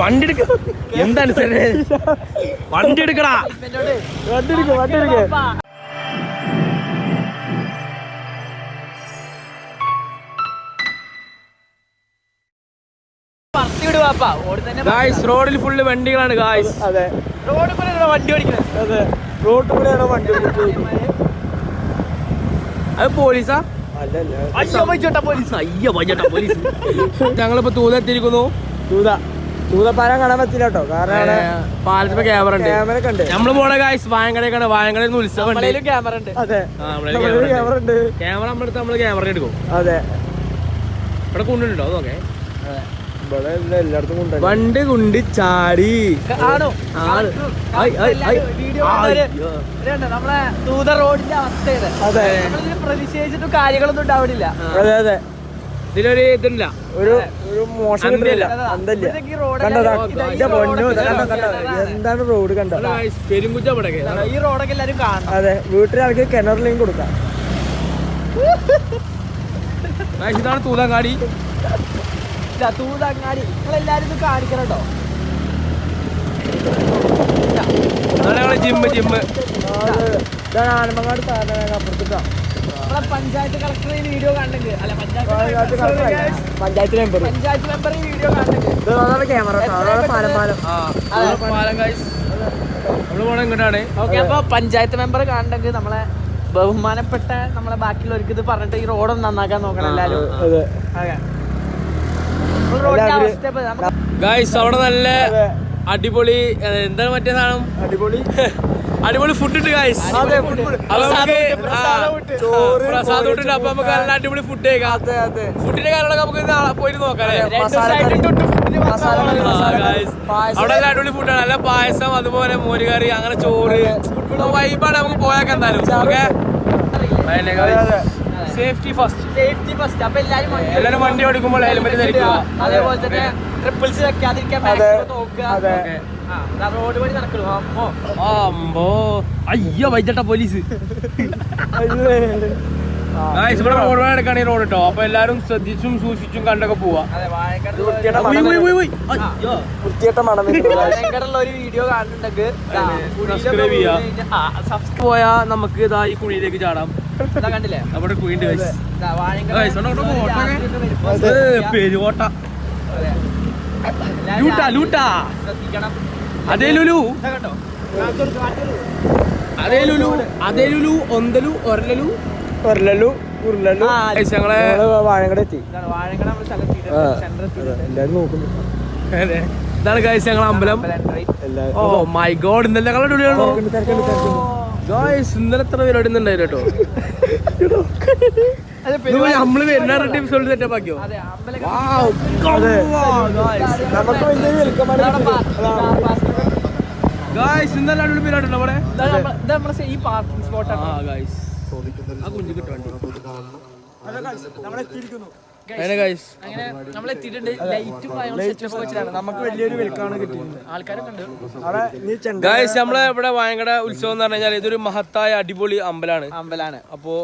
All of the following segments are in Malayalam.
വണ്ടി എടുക്ക എന്താണ് വണ്ടി എടുക്കടാ റോഡിൽ ഫുള്ള് വണ്ടികളാണ് ഗായ്സ്. അതെ, റോഡിൽ കൂടെയാണോ വണ്ടി ഓടിക്കുന്നത്? അതെ, റോഡിൽ കൂടെയാണോ വണ്ടി ഓടിക്കുന്നത്? അത് പോലീസാ? ഞങ്ങളിപ്പോ തൂത എത്തിയിരിക്കുന്നു. തൂതപ്പാലം കാണാൻ പറ്റില്ല കേട്ടോ, കാരണം പാലത്തിപ്പോ ക്യാമറ ഉണ്ട്. നമ്മള് പോണ ഗായ്സ് വായങ്കടേക്കാണ്. വായങ്കടയിൽ നിന്ന് ഉത്സവം ക്യാമറ ഉണ്ട്. അതെ, ക്യാമറ നമ്മളെടുത്ത് നമ്മള് ക്യാമറ എടുക്കും. അതെ, ഇവിടെ കൊണ്ടുണ്ടോ അതൊക്കെ എല്ലായിടത്തും വണ്ട് കൊണ്ട് ചാടി. നമ്മളെ തൂത റോഡിന്റെ അവസ്ഥയാണ്. അതെ, പ്രതിഷേധിച്ചിട്ടും കാര്യങ്ങളൊന്നും ഉണ്ടാവില്ല. അതെ അതെ, ഇതിലൊരു ഇതില്ല, ഒരു മോശം എന്താണ് റോഡ് കണ്ടോ? പെരുങ്കുറ്റ ഈ റോഡൊക്കെ എല്ലാരും കാണണം. അതെ, വീട്ടിലാൾക്ക് കിണറിലേക്കും കൊടുക്കാം. ഇതാണ് തൂതങ്ങാടി. തൂതങ്ങാടി നിങ്ങളെല്ലാരും ഇത് കാണിക്കണം കേട്ടോ. ജിമ്മ് ജിമ്മ് ആനമങ്ങാട് അപ്പുറത്തിട്ടാ. നമ്മളെ പഞ്ചായത്ത് കളക്ടർ ഈ വീഡിയോ കണ്ടെങ്കിൽ, അല്ല പഞ്ചായത്ത് മെമ്പർ ഈ വീഡിയോ കണ്ടെങ്കിൽ അപ്പൊ പഞ്ചായത്ത് മെമ്പർ കണ്ടെങ്കിൽ നമ്മളെ ബഹുമാനപ്പെട്ട നമ്മളെ ബാക്കിയുള്ളവർക്ക് ഇത് പറഞ്ഞിട്ട് ഈ റോഡൊന്ന് നന്നാക്കാൻ നോക്കണം എല്ലാരും. അവിടെ നല്ല അടിപൊളി എന്താണ് മറ്റേ സാധനം, അടിപൊളി ഫുഡ് ഉണ്ട് ഗായ്സ്. പ്രസാദ് ഫുഡ്. അപ്പൊ നമുക്ക് നല്ല അടിപൊളി ഫുഡ് കഴിക്കാം. ഫുഡിന്റെ കാര്യങ്ങളൊക്കെ നമുക്ക് പോയിട്ട് നോക്കാം. അവിടെ നല്ല അടിപൊളി ഫുഡാണ്. നല്ല പായസം, അതുപോലെ മോരുകറി, അങ്ങനെ ചോറ്, വൈബാണ്. നമുക്ക് പോയാൽ എന്തായാലും ഓക്കെ. Safety first. അപ്പൊ എല്ലാരും വണ്ടി ഓടിക്കുമ്പോൾ ഹെൽമെറ്റ് ധരിക്കുക. അതേപോലെ തന്നെ ട്രിപ്പിൾസ് വെക്കാതിരിക്കാൻ നോക്കുക. റോഡ് വഴി നടക്കണോ? അമ്പോ അയ്യോ വൈകിട്ട പോലീസ്. ഇവിടെ റോഡ് വഴി എടുക്കാണ് ഈ റോഡ് കേട്ടോ. അപ്പൊ എല്ലാരും ശ്രദ്ധിച്ചും സൂക്ഷിച്ചും കണ്ടൊക്കെ പോവാ. ഒരു വീഡിയോ കാണുന്നുണ്ടെങ്കിൽ പോയാ നമുക്ക് ഇതാ ഈ കുഴിയിലേക്ക് ചാടാം. കണ്ടില്ലേ അവിടെ കുഴിണ്ട് പെരുവോട്ട. ലൂട്ടാ അതേ ലുലു ഒന്തലു ഒരലു ഞങ്ങളെ വാഴങ്കട എത്തി. എല്ലാരും നോക്കുന്നു. ഇതാണ് ഗൈസ് ഞങ്ങളെ അമ്പലം. ഓ മൈ ഗോഡ്, ഇന്നലെ ഞങ്ങളുടെ അടിപൊളിയാണോ ഗൈസ്? ഇന്നലെ എത്ര പരിപാടി ഉണ്ടായിരുന്നു കേട്ടോ. നമ്മള് വരുന്ന ടിപ്സ് സെറ്റപ്പ് ആക്കിയോ? ഗൈസ് ഇന്നലെ അടിപൊളി പരിപാടി ഉണ്ടോ അവിടെ? ഈ പാർക്കിംഗ് സ്പോട്ടാണ്. നമുക്ക് വലിയൊരു വെൽക്കാണ് കിട്ടിയിട്ടുണ്ട്. ഗൈസ് നമ്മളെ ഇവിടെ വയങ്കട ഉത്സവം എന്ന് പറഞ്ഞു കഴിഞ്ഞാൽ ഇതൊരു മഹത്തായ അടിപൊളി അമ്പലാണ്. അപ്പോ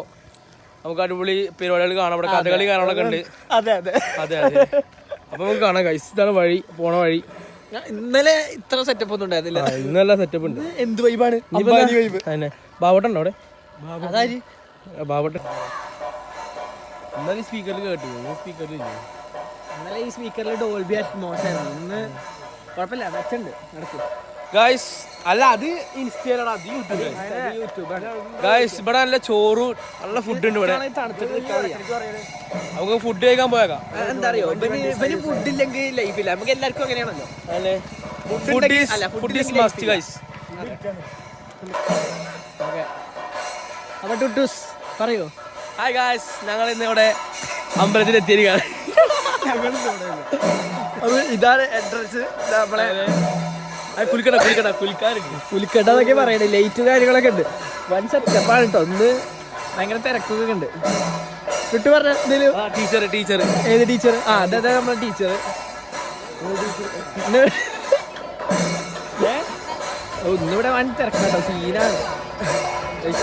നമുക്ക് അടിപൊളി പരിപാടികൾ കാണാം. ഇവിടെ കഥകളി കാണാനൊക്കെ ഉണ്ട്. അതെ അതെ അതെ അതെ. അപ്പൊ നമുക്ക് കാണാം ഗൈസ്. ഇതാണ് വഴി, പോണ വഴി. ഇന്നലെ ഇത്ര സെറ്റപ്പ് ഒന്നും ഉണ്ടായിരുന്നില്ല. ഇന്നല്ല സെറ്റപ്പ് ഉണ്ട്. എന്ത് വൈബാണ്. ബാവട്ടുണ്ടോ അവിടെ? ബാവട്ട ഇന്നലെ സ്പീക്കറിൽ കേട്ടു. ഇന്നലെ ഈ സ്പീക്കറിൽ ഡോൾബി അറ്റ്മോസ് ആയിരുന്നു. ഇന്ന് കുഴപ്പമില്ല, വെച്ചുണ്ട് നടക്കും ഗൈസ്. അല്ല അത് ഇൻസ്റ്റയിലാണ്, അത് യൂട്യൂബാണ് ഗൈസ്. ഇവിടെ നല്ല ചോറ്, നല്ല ഫുഡ് ഉണ്ട് ഇവിടെ. നമുക്ക് ഫുഡ് കഴിക്കാൻ പോയേക്കാം. എന്താ അറിയോ, ഫുഡ് ഇല്ലെങ്കിൽ ലൈഫില്ല. നമുക്ക് എല്ലാവർക്കും അങ്ങനെയാണല്ലോ. Food is must guys. അപ്പൊ ടുട്ടൂസ് പറയൂ. ഹായ് ഗൈസ്, ഞങ്ങൾ ഇന്ന് ഇവിടെ അമ്പലത്തിൽ എത്തിയിരിക്കുകയാണ്. ഇതാണ് എൻട്രൻസ്. നമ്മളെ കുലിക്കടൊക്കെ പറയണേ. ലൈറ്റ് കാര്യങ്ങളൊക്കെ ഉണ്ട്. വൻ സെറ്റപ്പാണ് കേട്ടോ. ഒന്ന് ഭയങ്കര തിരക്കൊക്കെ ഉണ്ട്. വിട്ടു പറഞ്ഞ ടീച്ചർ ഏത് ടീച്ചർ? അതെ നമ്മളെ ടീച്ചർ. ഒന്നിവിടെ വൻ തിരക്കാട്ടോ, സീനാണ്.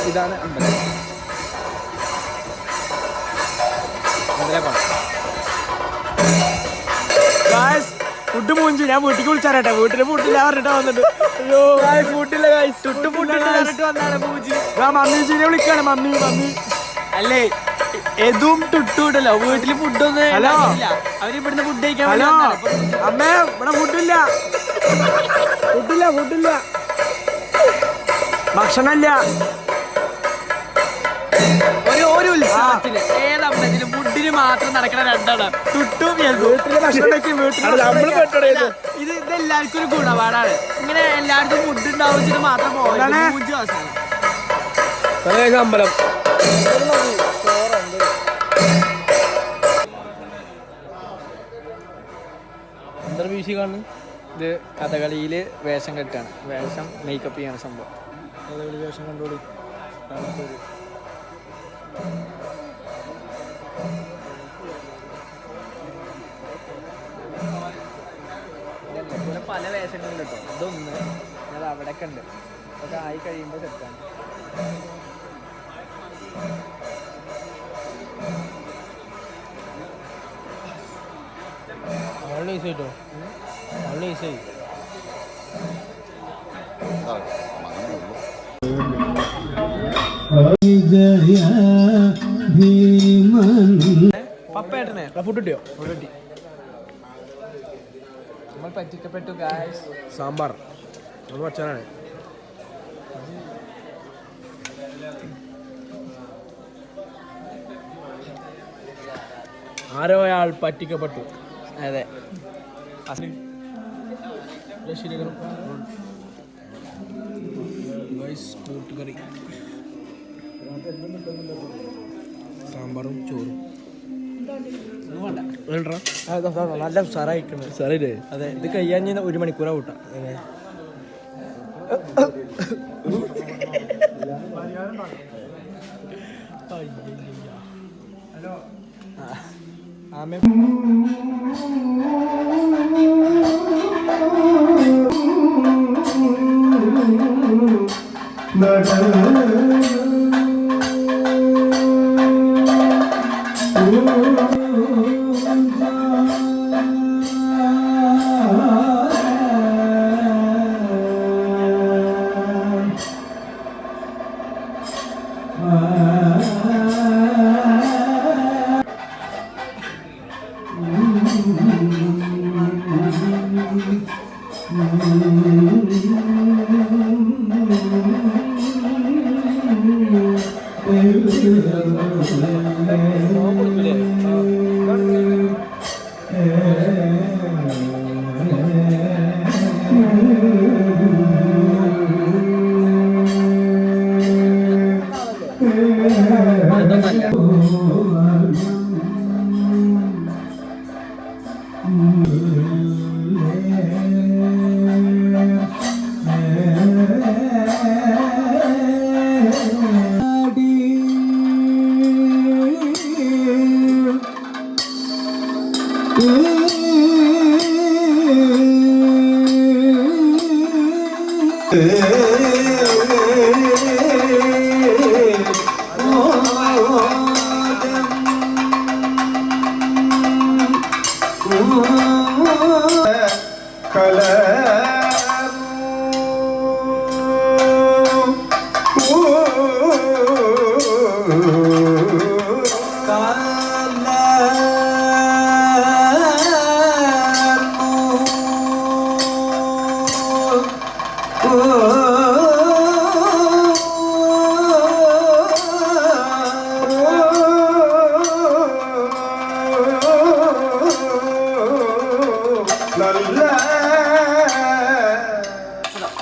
ഇതാണ് അമ്പലം. ഫുഡ് മൂഞ്ചി ഞാൻ വീട്ടിലേക്ക് വിളിച്ചാറട്ടെ. വീട്ടില് ഫുഡില്ല പറഞ്ഞിട്ട് വന്നിട്ട് അയ്യോ ഫുഡില്ല മമ്മീജിനെ വിളിക്കാണ്. മമ്മി അല്ലേ എതും ടുട്ടൂടല്ലോ വീട്ടില് ഫുഡൊന്നും. ഹലോ അവര് ഇവിടുന്ന് ഫുഡ് കഴിക്കാൻ. ഹലോ അമ്മേ ഇവിടെ ഫുഡില്ല ഭക്ഷണമില്ല. ഒരു ഉത്സവത്തിന് ഏതമ്പലത്തിലും ഫുഡിന് മാത്രം നടക്കണ രണ്ടാണ് ടുട്ടും ഇത് ഇതെല്ലാവർക്കും ഒരു ഗുണപാടാണ്. ഇങ്ങനെ എല്ലാവർക്കും ഫുഡ് ഉണ്ടാവും മാത്രം പോകാൻ അമ്പലം. മ്യൂസിക് കാണുന്നു. ഇത് കഥകളിയില് വേഷം കെട്ടാണ്. വേഷം മേക്കപ്പ് ചെയ്യാണ് സംഭവം. കഥകളി വേഷം കണ്ടോളി. ഇവിടെ പല വേഷങ്ങളും കേട്ടോ. ഇതൊന്ന് അത് അവിടെയൊക്കെ ഉണ്ട്. അതൊക്കെ ആയി കഴിയുമ്പോൾ സെറ്റാണ്. നല്ല ഈസി കേട്ടോ. നല്ല ഈസി. പപ്പേട്ടനെ ഫുഡ് കിട്ടിയോ? നമ്മൾ പറ്റിക്കപ്പെട്ടു ഗായ്സ്. സാമ്പാർ അത് വച്ചാനാണ്. ആരോ അയാൾ പറ്റിക്കപ്പെട്ടു. അതെ കൂട്ടുകറി സാമ്പാറും ചോറും നല്ല ഉസാറായിക്കുന്നത്. സാറേ അതെ ഇത് കഴിയാൻ 1 മണിക്കൂറാ കൂട്ടാ. ഹലോ ആമേ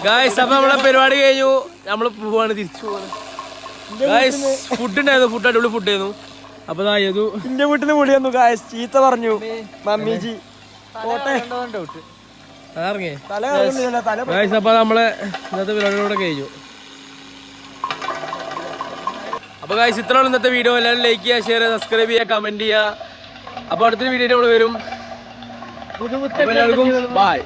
ഗായ്സ് അപ്പൊ നമ്മളെ പരിപാടി കഴിഞ്ഞു. നമ്മള് പോവാണ്, തിരിച്ചു പോവാണ്. ഗായ്സ് ഫുഡ് ഉണ്ടായിരുന്നു, ഫുഡ് അടിപൊളി ഫുഡ് ആയിരുന്നു. അപ്പൊ എന്റെ വീട്ടിൽ നിന്ന് വിളി വന്നു ഗായ്സ്, ചീത്ത പറഞ്ഞു മമ്മീജി ഇറങ്ങി. ഗായ്സ് അപ്പൊ നമ്മളെ ഇന്നത്തെ പരിപാടിയോടെ കഴിഞ്ഞു. അപ്പൊ ഗായ്സ് ഇത്രയാണ് ഇന്നത്തെ വീഡിയോ. എല്ലാവരും ലൈക്ക് ചെയ്യുക, ഷെയർ ചെയ്യുക, സബ്സ്ക്രൈബ് ചെയ്യുക, കമന്റ് ചെയ്യുക. അപ്പൊ അടുത്തൊരു വീഡിയോ നമ്മൾ വരും. എല്ലാവർക്കും ബൈ.